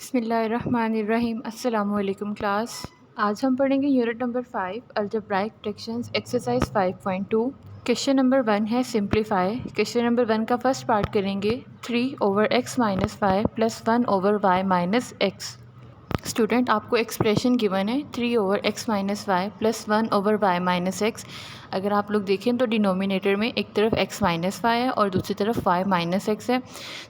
बिस्मिल्लाहिर्रहमानिर्रहीम। अस्सलाम वालेकुम क्लास। आज हम पढ़ेंगे unit number 5 algebraic fractions exercise 5.2। Question number 1 है सिंप्लीफाई। क्वेश्चन नंबर 1 का फर्स्ट पार्ट करेंगे 3/x-5 + 1/y-x। स्टूडेंट आपको एक्सप्रेशन गिवन है 3/x-y + 1/y-x। अगर आप लोग देखें तो डिनोमिनेटर में एक तरफ x - y है और दूसरी तरफ y - x है।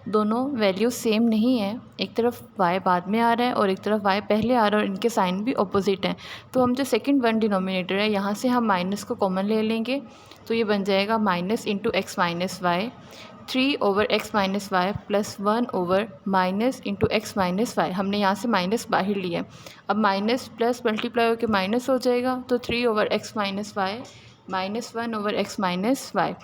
दोनों वैल्यू सेम नहीं है, एक तरफ y बाद में आ रहा है और एक तरफ y पहले आ रहा है और इनके साइन भी अपोजिट हैं। तो हम जो सेकंड वन डिनोमिनेटर है यहाँ से हम माइनस को कॉमन ले लेंगे, तो ये बन जाएगा minus into x - y। 3/x - y + 1/- into x - y। हमने यहाँ से माइनस बाहर लिया है। अब माइनस प्लस मल्टीप्लाई होकर माइनस हो जाएगा, तो 3/x - y - 1/x - y।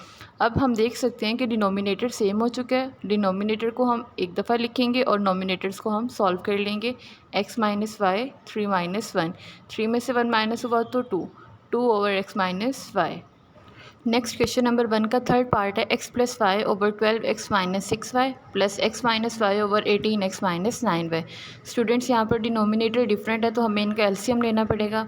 अब हम देख सकते हैं कि डिनोमिनेटर सेम हो चुका है। डिनोमिनेटर को हम एक दफ़ा लिखेंगे और नोमिनेटर्स को हम सॉल्व कर लेंगे। x - y 3 - 1, 3 में से 1 माइनस हुआ तो 2, 2/x - y। Next question number 1 का थर्ड पार्ट है x + y/12x - 6y + x - y/18x - 9y। Students यहाँ पर डिनोमिनेटर डिफरेंट है तो हमें इनका एलसीएम लेना पड़ेगा।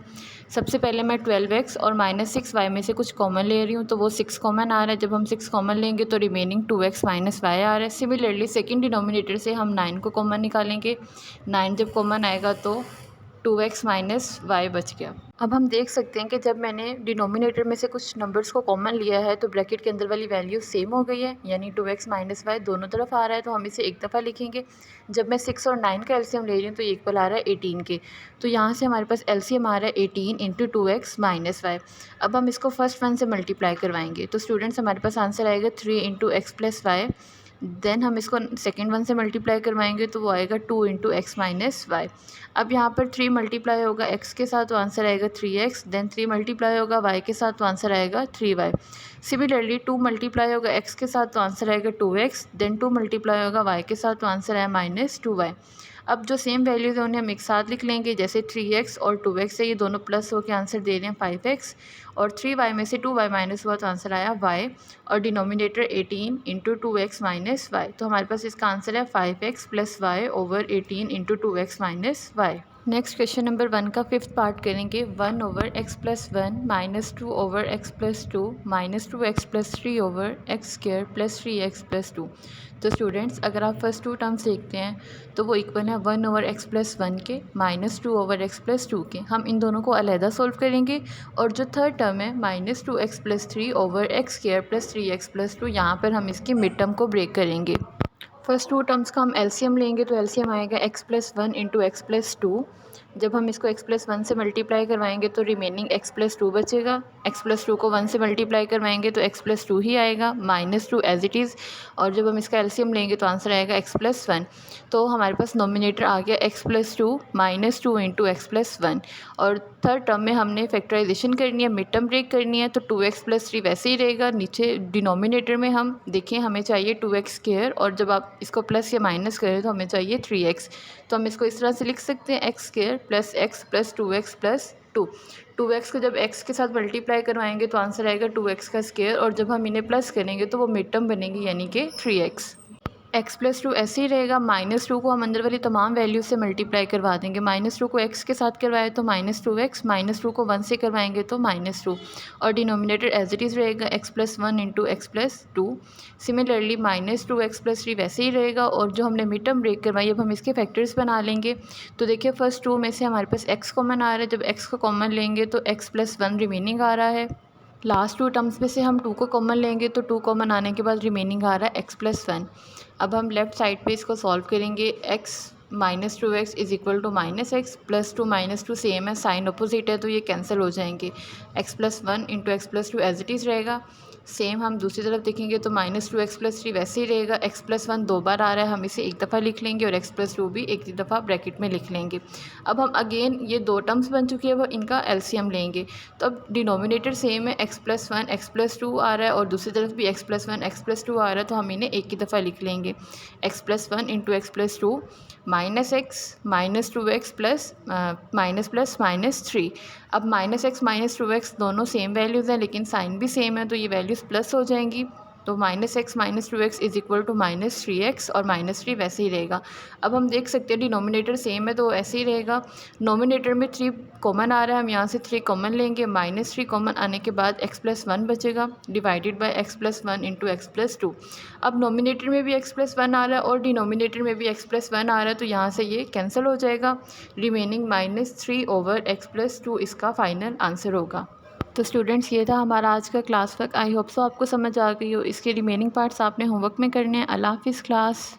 सबसे पहले मैं 12x और -6y में से कुछ कॉमन ले रही हूँ, तो वो 6 कॉमन आ रहा है। जब हम 6 कॉमन लेंगे तो रिमेनिंग 2x - y आ रहा है। सिमिलरली सेकेंड डिनोमिनेटर से हम 9 को कॉमन निकालेंगे। 9 जब कॉमन आएगा तो 2x - y बच गया। अब हम देख सकते हैं कि जब मैंने डिनोमिनेटर में से कुछ नंबर्स को कॉमन लिया है तो ब्रैकेट के अंदर वाली वैल्यू सेम हो गई है, यानी 2x - y दोनों तरफ आ रहा है, तो हम इसे एक दफ़ा लिखेंगे। जब मैं 6 और 9 का एलसीएम ले रही हूँ तो इक्वल आ रहा है 18 के, तो यहाँ से हमारे पास एलसीएम आ रहा है 18 इंटू 2x - y। अब हम इसको फर्स्ट वन से मल्टीप्लाई करवाएंगे, तो स्टूडेंट्स हमारे पास आंसर आएगा 3 इंटू x + y। देन हम इसको सेकेंड वन से मल्टीप्लाई करवाएंगे तो वो आएगा 2 इंटू x - y। अब यहाँ पर 3 मल्टीप्लाई होगा x के साथ तो आंसर आएगा 3x। देन 3 मल्टीप्लाई होगा y के साथ तो आंसर आएगा 3y। सिमिलरली 2 मल्टीप्लाई होगा x के साथ तो आंसर आएगा 2x। देन 2 मल्टीप्लाई होगा y के साथ तो आंसर आया -2y। अब जो सेम वैल्यूज़ हैं उन्हें हम एक साथ लिख लेंगे, जैसे 3x और 2x है, ये दोनों प्लस होकर आंसर दे रहे हैं 5x, और 3y में से 2y माइनस हुआ तो आंसर आया y, और डिनोमिनेटर 18 इंटू 2x - y। तो हमारे पास इसका आंसर है 5x + y/18 into 2x - y। Next question number 1 का फिफ्थ पार्ट करेंगे 1/x + 1 - 2/x + 2 - 2x + 3/x² + 3x + 2। तो स्टूडेंट्स अगर आप फर्स्ट टू टर्म्स देखते हैं तो वो इक्वल है 1/x + 1 के - 2/x + 2 के। हम इन दोनों को अलहदा सोल्व करेंगे, और जो थर्ड टर्म है -2x + 3/x² + 3x + 2, यहाँ पर हम इसकी मिड टर्म को ब्रेक करेंगे। फर्स्ट टू टर्म्स का हम एलसीएम लेंगे, तो एलसीएम आएगा x + 1 इंटू x + 2। जब हम इसको x + 1 से मल्टीप्लाई करवाएंगे तो रिमेनिंग x + 2 बचेगा। x + 2 को 1 से मल्टीप्लाई करवाएंगे तो x + 2 ही आएगा, -2 एज इट इज़। और जब हम इसका एलसीएम लेंगे तो आंसर आएगा x + 1। तो हमारे पास नोमिनेटर आ गया x + 2 -2 इंटू x + 1। और थर्ड टर्म में हमने फैक्टराइजेशन करनी है, मिड टर्म ब्रेक करनी है, तो 2x + 3 वैसे ही रहेगा। नीचे डिनोमिनेटर में हम देखें हमें चाहिए 2x², और जब आप इसको प्लस या माइनस करें तो हमें चाहिए 3x। तो हम इसको इस तरह से लिख सकते हैं x² + x + 2x + 2। 2x को जब x के साथ मल्टीप्लाई करवाएंगे तो आंसर आएगा 2x², और जब हम इन्हें प्लस करेंगे तो वो मिड टर्म बनेगी, यानी कि 3x। x + 2 ऐसे ही रहेगा। -2 को हम अंदर वाली तमाम वैल्यू से मल्टीप्लाई करवा देंगे। -2 को x के साथ करवाए तो -2x, -2 को 1 से करवाएंगे तो -2, और डिनोमिनेटर एज इट इज़ रहेगा x + 1 into x + 2। Similarly -2x + 3 वैसे ही रहेगा, और जो हमने मिड टर्म ब्रेक करवाई अब हम इसके फैक्टर्स बना लेंगे। तो देखिए फर्स्ट 2 में से हमारे पास x कॉमन आ रहा है, जब x को कॉमन लेंगे तो x + 1 रिमेनिंग आ रहा है। लास्ट 2 टर्म्स में से हम 2 को कॉमन लेंगे तो 2 कॉमन आने के बाद रिमेनिंग आ रहा है x + 1। अब हम लेफ़्ट साइड पे इसको सॉल्व करेंगे। x - 2x = -x, +2 - 2 सेम है, साइन अपोजिट है तो ये कैंसिल हो जाएंगे। x + 1 into x + 2 as it is रहेगा। सेम हम दूसरी तरफ देखेंगे तो -2x + 3 वैसे ही रहेगा। x + 1 2 बार आ रहा है, हम इसे एक दफ़ा लिख लेंगे, और x + 2 भी एक दफ़ा ब्रैकेट में लिख लेंगे। अब हम अगेन ये 2 टर्म्स बन चुकी है, वो इनका एलसीएम लेंगे। तो अब डिनोमिनेटर सेम है, x + 1 x + 2 आ रहा है, और दूसरी तरफ भी x + 1 x + 2 आ रहा है, तो हम इन्हें एक ही दफ़ा लिख लेंगे। x + 1 into x + 2 -x - 2x plus -+-3। अब -x - 2x दोनों सेम वैल्यूज़ हैं, लेकिन साइन भी सेम है, तो ये वैल्यूज़ प्लस हो जाएंगी। तो -x - 2x is equal to -3x और -3 वैसे ही रहेगा। अब हम देख सकते हैं डिनोमिनेटर सेम है तो ऐसे ही रहेगा। नोमिनेटर में 3 कॉमन आ रहा है, हम यहाँ से 3 कॉमन लेंगे, -3 कॉमन आने के बाद x+1 बचेगा divided by x+1 into x+2। अब नोमिनेटर में भी x+1 आ रहा है और डिनोमिनेटर में भी x+1 आ रहा है, तो यहाँ से ये कैंसिल हो जाएगा। रिमेनिंग -3/x+2 इसका फाइनल आंसर होगा। तो स्टूडेंट्स ये था हमारा आज का class work. I hope so आपको समझ आ गई हो। इसके रिमेनिंग पार्ट्स आपने होमवर्क में करने हैं। अल्लाह हाफ़िज़ क्लास।